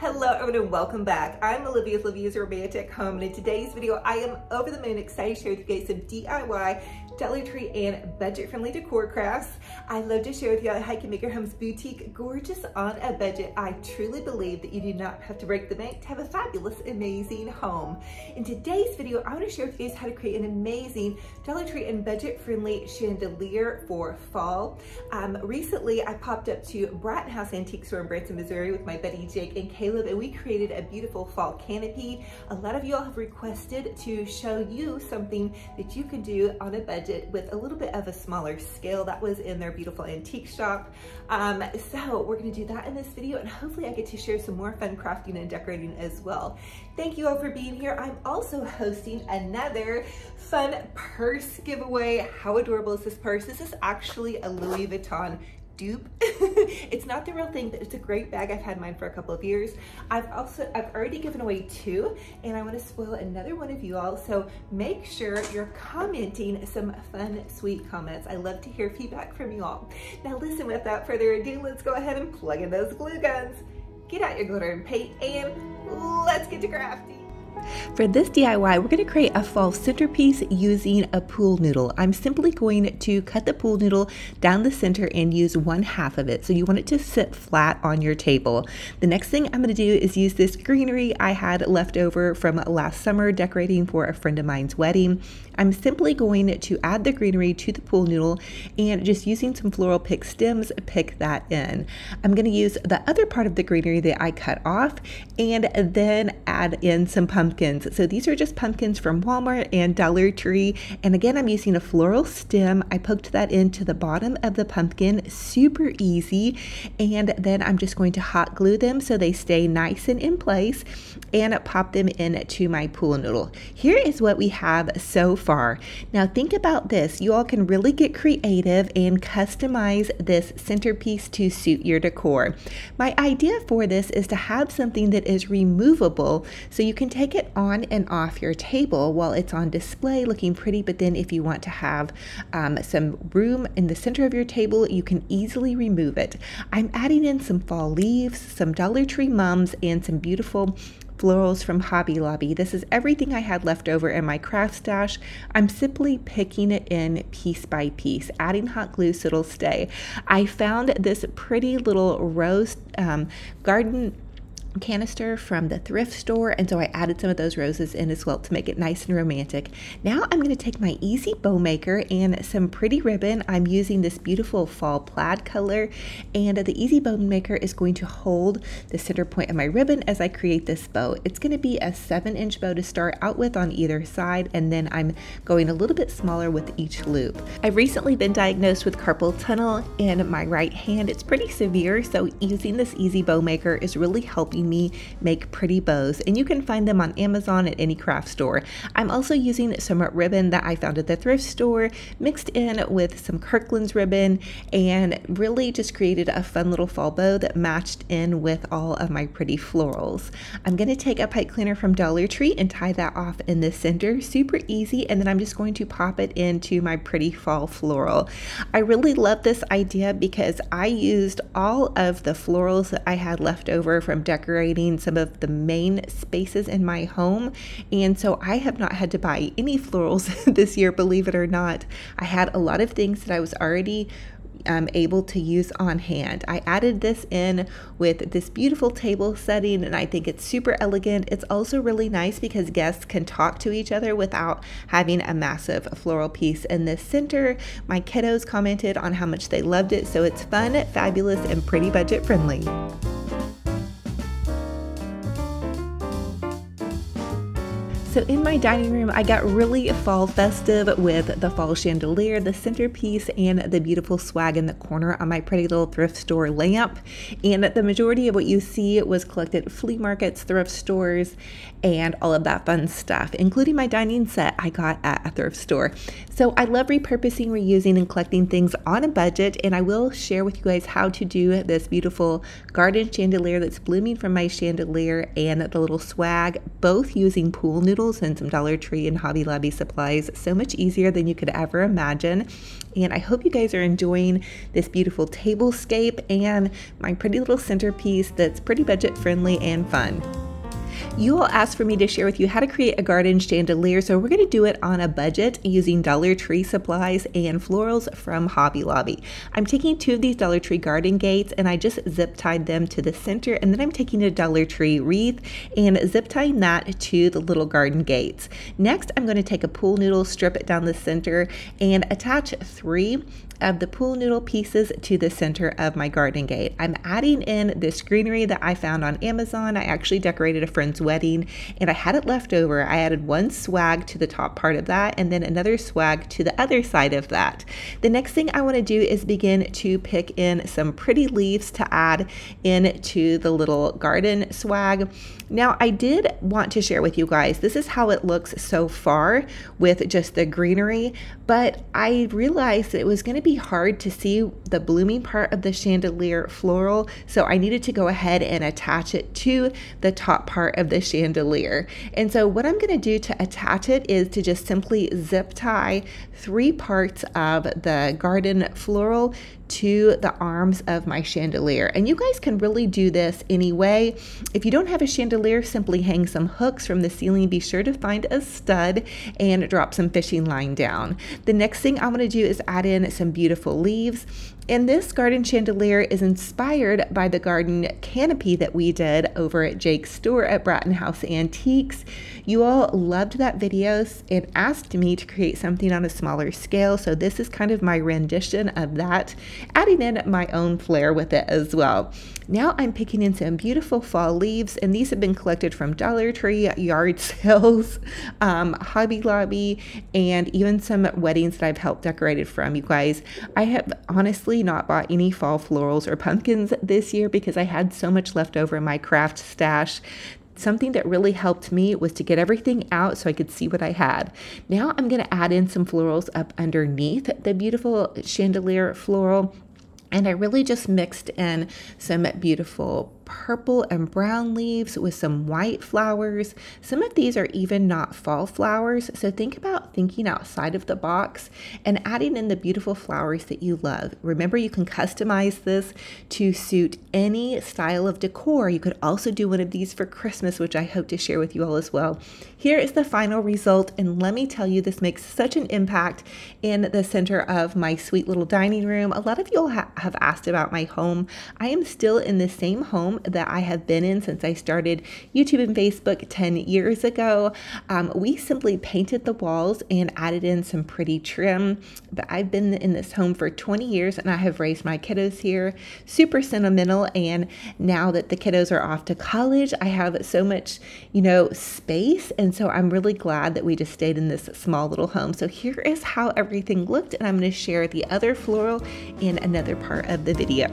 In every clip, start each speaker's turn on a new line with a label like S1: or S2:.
S1: Hello everyone and welcome back. I'm Olivia's Romantic Home, and in today's video I am over the moon excited to share with you guys some DIY, Dollar Tree and budget-friendly decor crafts. I love to share with you how you can make your home's boutique gorgeous on a budget. I truly believe that you do not have to break the bank to have a fabulous, amazing home. In today's video, I want to share with you guys how to create an amazing Dollar Tree and budget-friendly chandelier for fall. Recently, I popped up to Bratton House Antique Store in Branson, Missouri with my buddy Jake and Caleb, and we created a beautiful fall canopy. A lot of you all have requested to show you something that you can do on a budget with a little bit of a smaller scale. That was in their beautiful antique shop. So we're gonna do that in this video, and hopefully I get to share some more fun crafting and decorating as well. Thank you all for being here. I'm also hosting another fun purse giveaway. How adorable is this purse? This is actually a Louis Vuitton dupe. It's not the real thing, but it's a great bag. I've had mine for a couple of years. I've already given away two, and I want to spoil another one of you all, so make sure you're commenting some fun, sweet comments. I love to hear feedback from you all. Now listen, without further ado, let's go ahead and plug in those glue guns. Get out your glitter and paint, and let's get to crafting.
S2: For this DIY, we're going to create a fall centerpiece using a pool noodle. I'm simply going to cut the pool noodle down the center and use 1/2 of it. So you want it to sit flat on your table. The next thing I'm going to do is use this greenery I had left over from last summer decorating for a friend of mine's wedding. I'm simply going to add the greenery to the pool noodle and just using some floral pick stems, pick that in. I'm going to use the other part of the greenery that I cut off and then add in some pumpkins. So these are just pumpkins from Walmart and Dollar Tree. And again, I'm using a floral stem. I poked that into the bottom of the pumpkin, super easy. And then I'm just going to hot glue them so they stay nice and in place and pop them into my pool noodle. Here is what we have so far. Now think about this. You all can really get creative and customize this centerpiece to suit your decor. My idea for this is to have something that is removable so you can take it on and off your table while it's on display looking pretty, but then if you want to have some room in the center of your table, you can easily remove it. I'm adding in some fall leaves, some Dollar Tree mums, and some beautiful florals from Hobby Lobby. This is everything I had left over in my craft stash. I'm simply picking it in piece by piece, adding hot glue so it'll stay. I found this pretty little rose garden canister from the thrift store, and so I added some of those roses in as well to make it nice and romantic. Now I'm going to take my easy bow maker and some pretty ribbon. I'm using this beautiful fall plaid color, and the easy bow maker is going to hold the center point of my ribbon as I create this bow. It's going to be a 7-inch bow to start out with on either side, and then I'm going a little bit smaller with each loop. I've recently been diagnosed with carpal tunnel in my right hand. It's pretty severe, so using this easy bow maker is really helping me make pretty bows, and you can find them on Amazon at any craft store. I'm also using some ribbon that I found at the thrift store mixed in with some Kirkland's ribbon, and really just created a fun little fall bow that matched in with all of my pretty florals. I'm going to take a pipe cleaner from Dollar Tree and tie that off in the center, super easy, and then I'm just going to pop it into my pretty fall floral. I really love this idea because I used all of the florals that I had left over from decorating some of the main spaces in my home, and so I have not had to buy any florals this year, believe it or not. I had a lot of things that I was already able to use on hand. I added this in with this beautiful table setting, and I think it's super elegant. It's also really nice because guests can talk to each other without having a massive floral piece in the center. My kiddos commented on how much they loved it, so it's fun, fabulous, and pretty budget friendly. So in my dining room, I got really fall festive with the fall chandelier, the centerpiece, and the beautiful swag in the corner on my pretty little thrift store lamp. And the majority of what you see was collected at flea markets, thrift stores, and all of that fun stuff, including my dining set I got at a thrift store. So I love repurposing, reusing, and collecting things on a budget, and I will share with you guys how to do this beautiful garden chandelier that's blooming from my chandelier and the little swag, both using pool noodles noodles and some Dollar Tree and Hobby Lobby supplies. So much easier than you could ever imagine. And I hope you guys are enjoying this beautiful tablescape and my pretty little centerpiece that's pretty budget friendly and fun. You all asked for me to share with you how to create a garden chandelier, so we're going to do it on a budget using Dollar Tree supplies and florals from Hobby Lobby. I'm taking 2 of these Dollar Tree garden gates and I just zip tied them to the center, and then I'm taking a Dollar Tree wreath and zip tying that to the little garden gates. Next, I'm going to take a pool noodle, strip it down the center, and attach 3 of the pool noodle pieces to the center of my garden gate. I'm adding in this greenery that I found on Amazon. I actually decorated a friend's wedding and I had it left over. I added 1 swag to the top part of that and then another swag to the other side of that. The next thing I want to do is begin to pick in some pretty leaves to add into the little garden swag. Now, I did want to share with you guys, this is how it looks so far with just the greenery, but I realized that it was going to be hard to see the blooming part of the chandelier floral, so I needed to go ahead and attach it to the top part of the chandelier. And so what I'm going to do to attach it is to just simply zip tie 3 parts of the garden floral to the arms of my chandelier. And you guys can really do this anyway. If you don't have a chandelier, simply hang some hooks from the ceiling. Be sure to find a stud and drop some fishing line down. The next thing I want to do is add in some beautiful leaves. And this garden chandelier is inspired by the garden canopy that we did over at Jake's store at Bratton House Antiques. You all loved that video and asked me to create something on a smaller scale, so this is kind of my rendition of that, adding in my own flair with it as well. Now I'm picking in some beautiful fall leaves, and these have been collected from Dollar Tree, yard sales, Hobby Lobby, and even some weddings that I've helped decorated from. You guys, I have honestly not bought any fall florals or pumpkins this year because I had so much left over in my craft stash. Something that really helped me was to get everything out so I could see what I had. Now I'm going to add in some florals up underneath the beautiful chandelier floral. And I really just mixed in some beautiful purple and brown leaves with some white flowers. Some of these are even not fall flowers, so think about thinking outside of the box and adding in the beautiful flowers that you love. Remember, you can customize this to suit any style of decor. You could also do one of these for Christmas, which I hope to share with you all as well. Here is the final result, and let me tell you, this makes such an impact in the center of my sweet little dining room. A lot of you all have asked about my home. I am still in the same home that I have been in since I started YouTube and Facebook 10 years ago. We simply painted the walls and added in some pretty trim, but I've been in this home for 20 years and I have raised my kiddos here. Super sentimental, and now that the kiddos are off to college, I have so much, space, and so I'm really glad that we just stayed in this small little home. So here is how everything looked, and I'm going to share the other floral in another part of the video.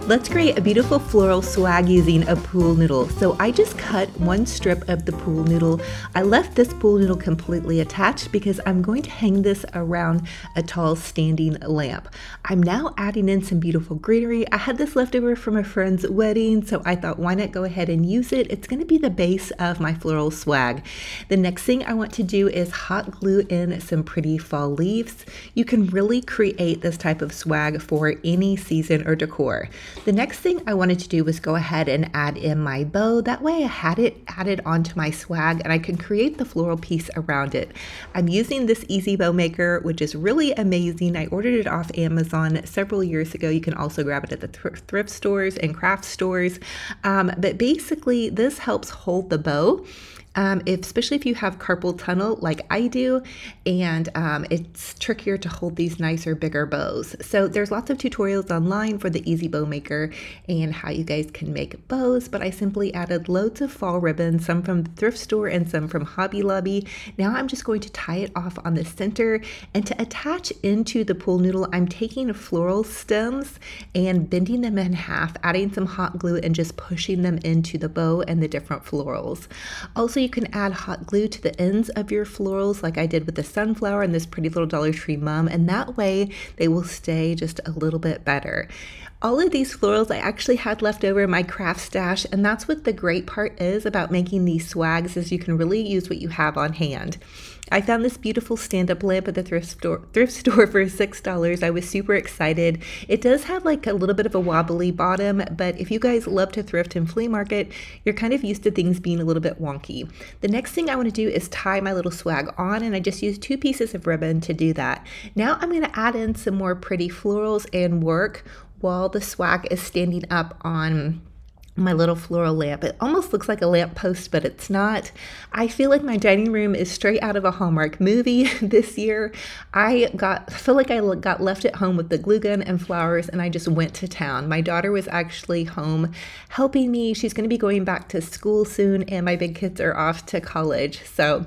S2: Let's create a beautiful floral swag using a pool noodle. So I just cut 1 strip of the pool noodle. I left this pool noodle completely attached because I'm going to hang this around a tall standing lamp. I'm now adding in some beautiful greenery. I had this left over from a friend's wedding, so I thought, why not go ahead and use it? It's going to be the base of my floral swag. The next thing I want to do is hot glue in some pretty fall leaves. You can really create this type of swag for any season or decor. The next thing I wanted to do was go ahead and add in my bow. That way I had it added onto my swag and I can create the floral piece around it. I'm using this easy bow maker, which is really amazing. I ordered it off Amazon several years ago. You can also grab it at the thrift stores and craft stores. But basically this helps hold the bow. Especially if you have carpal tunnel like I do, and it's trickier to hold these nicer, bigger bows. So there's lots of tutorials online for the easy bow maker and how you guys can make bows, but I simply added loads of fall ribbons, some from the thrift store and some from Hobby Lobby. Now I'm just going to tie it off on the center, and to attach into the pool noodle, I'm taking floral stems and bending them in half, adding some hot glue and just pushing them into the bow and the different florals. Also, you can add hot glue to the ends of your florals like I did with the sunflower and this pretty little Dollar Tree mum, and that way they will stay just a little bit better. All of these florals I actually had left over in my craft stash, and that's what the great part is about making these swags, is you can really use what you have on hand. I found this beautiful stand-up lamp at the thrift store for $6. I was super excited. It does have like a little bit of a wobbly bottom, but if you guys love to thrift and flea market, you're kind of used to things being a little bit wonky. The next thing I want to do is tie my little swag on, and I just used 2 pieces of ribbon to do that. Now I'm going to add in some more pretty florals and work while the swag is standing up on my little floral lamp. It almost looks like a lamp post, but it's not. I feel like my dining room is straight out of a Hallmark movie this year. I feel like I got left at home with the glue gun and flowers, and I just went to town. My daughter was actually home helping me. She's going to be going back to school soon, and my big kids are off to college. So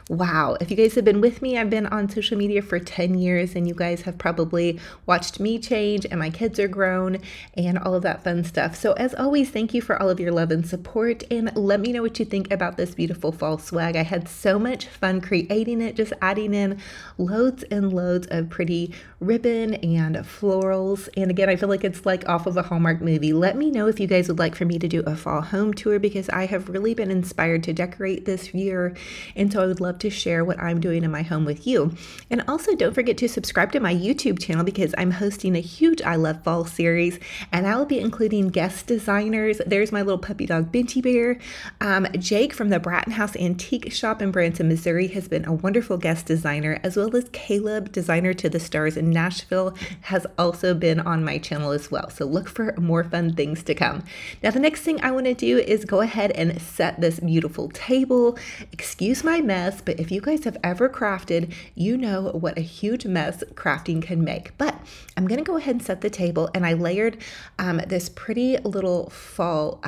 S2: wow, if you guys have been with me, I've been on social media for 10 years, and you guys have probably watched me change, and my kids are grown and all of that fun stuff. So as always, thank you for all of your love and support, and let me know what you think about this beautiful fall swag. I had so much fun creating it, just adding in loads and loads of pretty ribbon and florals. And again, I feel like it's like off of a Hallmark movie. Let me know if you guys would like for me to do a fall home tour, because I have really been inspired to decorate this year, and so I would love to share what I'm doing in my home with you. And also don't forget to subscribe to my YouTube channel, because I'm hosting a huge I Love Fall series, and I will be including guest designers. There's my little puppy dog Benji Bear. Jake from the Bratton House Antique Shop in Branson, Missouri has been a wonderful guest designer, as well as Caleb, designer to the stars in Nashville, has also been on my channel as well. So look for more fun things to come. Now the next thing I want to do is go ahead and set this beautiful table. Excuse my mess, but if you guys have ever crafted, you know what a huge mess crafting can make. But I'm going to go ahead and set the table, and I layered this pretty little fall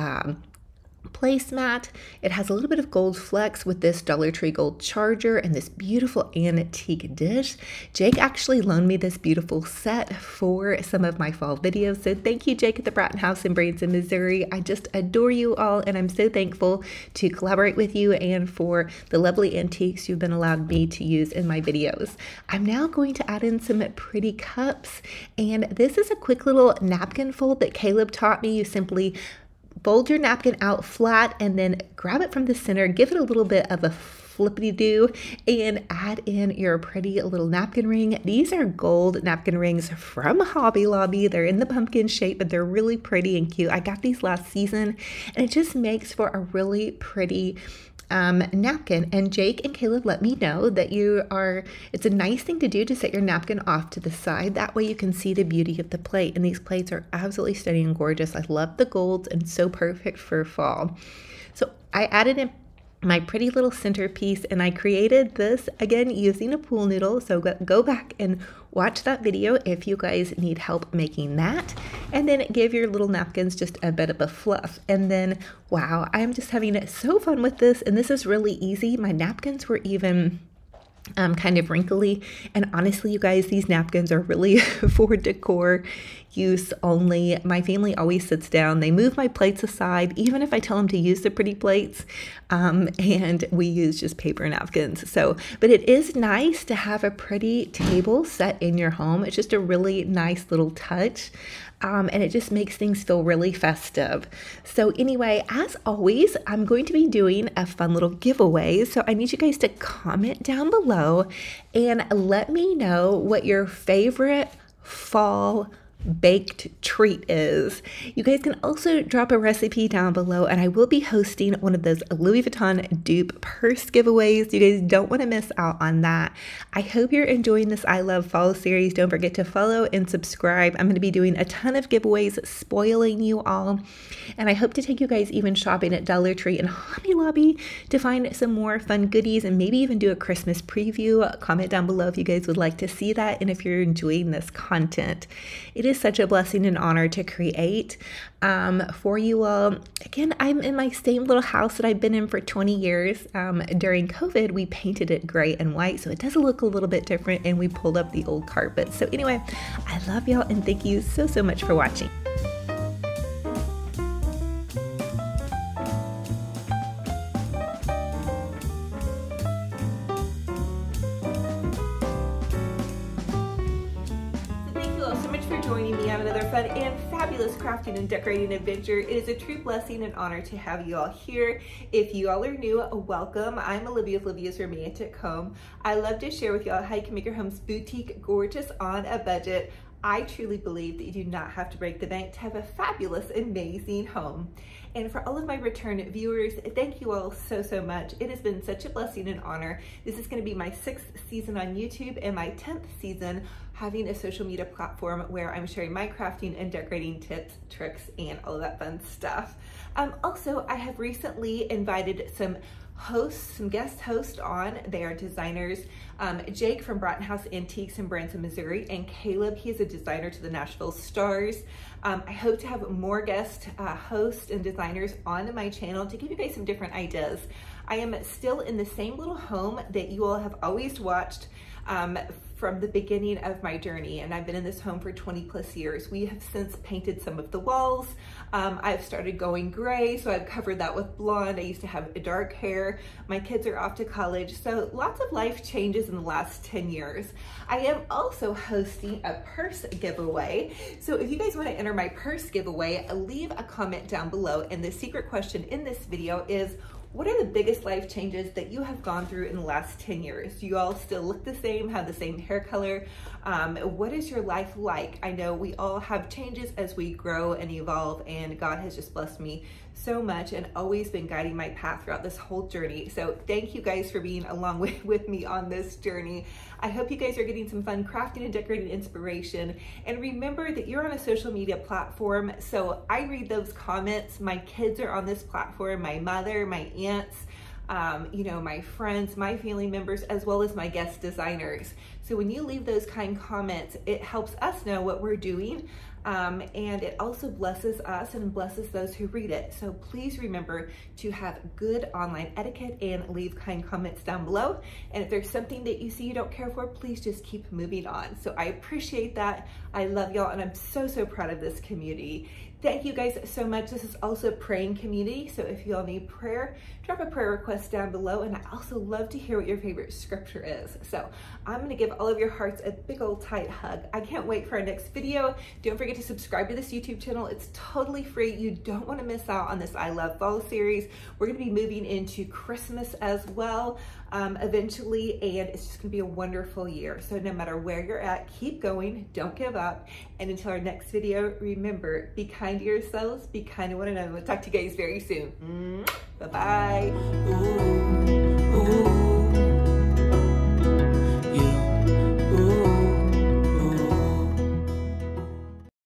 S2: placemat. It has a little bit of gold flecks with this Dollar Tree gold charger and this beautiful antique dish. Jake actually loaned me this beautiful set for some of my fall videos, so thank you, Jake, at the Bratton House in Branson, Missouri. I just adore you all, and I'm so thankful to collaborate with you and for the lovely antiques you've been allowed me to use in my videos. I'm now going to add in some pretty cups, and this is a quick little napkin fold that Caleb taught me. You simply fold your napkin out flat and then grab it from the center, give it a little bit of a flippity-do, and add in your pretty little napkin ring. These are gold napkin rings from Hobby Lobby. They're in the pumpkin shape, but they're really pretty and cute. I got these last season, and it just makes for a really pretty napkin. And Jake and Caleb let me know that it's a nice thing to do to set your napkin off to the side. That way you can see the beauty of the plate. And these plates are absolutely stunning and gorgeous. I love the golds and so perfect for fall. So I added in my pretty little centerpiece, and I created this again using a pool noodle. So go back and watch that video if you guys need help making that, and then give your little napkins just a bit of a fluff. And then wow, I'm just having so fun with this, and this is really easy. My napkins were even kind of wrinkly, and honestly, you guys, these napkins are really for decor use only. My family always sits down, they move my plates aside even if I tell them to use the pretty plates, and we use just paper napkins. So but it is nice to have a pretty table set in your home. It's just a really nice little touch, and it just makes things feel really festive. So anyway, as always, I'm going to be doing a fun little giveaway, so I need you guys to comment down below and let me know what your favorite fall baked treat is. You guys can also drop a recipe down below, and I will be hosting one of those Louis Vuitton dupe purse giveaways. You guys don't want to miss out on that. I hope you're enjoying this I Love Fall series. Don't forget to follow and subscribe. I'm going to be doing a ton of giveaways, spoiling you all, and I hope to take you guys even shopping at Dollar Tree and Hobby Lobby to find some more fun goodies, and maybe even do a Christmas preview. Comment down below if you guys would like to see that, and if you're enjoying this content. It is such a blessing and honor to create for you all. Again, I'm in my same little house that I've been in for 20 years. During COVID, we painted it gray and white, so it does look a little bit different, and we pulled up the old carpet. So anyway, I love y'all, and thank you so much for watching.
S1: fun and fabulous crafting and decorating adventure. It is a true blessing and honor to have you all here. If you all are new, welcome. I'm Olivia with Olivia's Romantic Home. I love to share with you all how you can make your homes boutique, gorgeous, on a budget. I truly believe that you do not have to break the bank to have a fabulous, amazing home. And for all of my return viewers, thank you all so much. It has been such a blessing and honor. This is going to be my 6th season on YouTube and my 10th season having a social media platform where I'm sharing my crafting and decorating tips, tricks, and all of that fun stuff. Also, I have recently invited some guest hosts on. They are designers. Jake from Bratton Antiques in Branson, Missouri, and Caleb, he is a designer to the Nashville Stars. I hope to have more guest hosts and designers on my channel to give you guys some different ideas. I am still in the same little home that you all have always watched from the beginning of my journey, and I've been in this home for 20+ years. We have since painted some of the walls. I've started going gray, so I've covered that with blonde. I used to have dark hair. My kids are off to college, so lots of life changes in the last 10 years. I am also hosting a purse giveaway. So if you guys want to enter my purse giveaway, leave a comment down below. And the secret question in this video is, what are the biggest life changes that you have gone through in the last 10 years? Do you all still look the same, have the same hair color? What is your life like? I know we all have changes as we grow and evolve, and God has just blessed me so much and always been guiding my path throughout this whole journey. So thank you guys for being along with me on this journey. I hope you guys are getting some fun crafting and decorating inspiration. And remember that you're on a social media platform, so I read those comments. My kids are on this platform, my mother, my aunts, you know, my friends, my family members, as well as my guest designers. So when you leave those kind comments, it helps us know what we're doing. And it also blesses us and blesses those who read it. So please remember to have good online etiquette and leave kind comments down below. And if there's something that you see you don't care for, please just keep moving on. So I appreciate that. I love y'all, and I'm so proud of this community. Thank you guys so much. This is also a praying community, so if you all need prayer, drop a prayer request down below, and I also love to hear what your favorite scripture is. So I'm gonna give all of your hearts a big old tight hug. I can't wait for our next video. Don't forget to subscribe to this YouTube channel. It's totally free. You don't wanna miss out on this I Love Fall series. We're gonna be moving into Christmas as well eventually, and it's just gonna be a wonderful year. So no matter where you're at, keep going, don't give up. And until our next video, remember, be kind to yourselves, be kind to one another. We'll talk to you guys very soon. Bye-bye.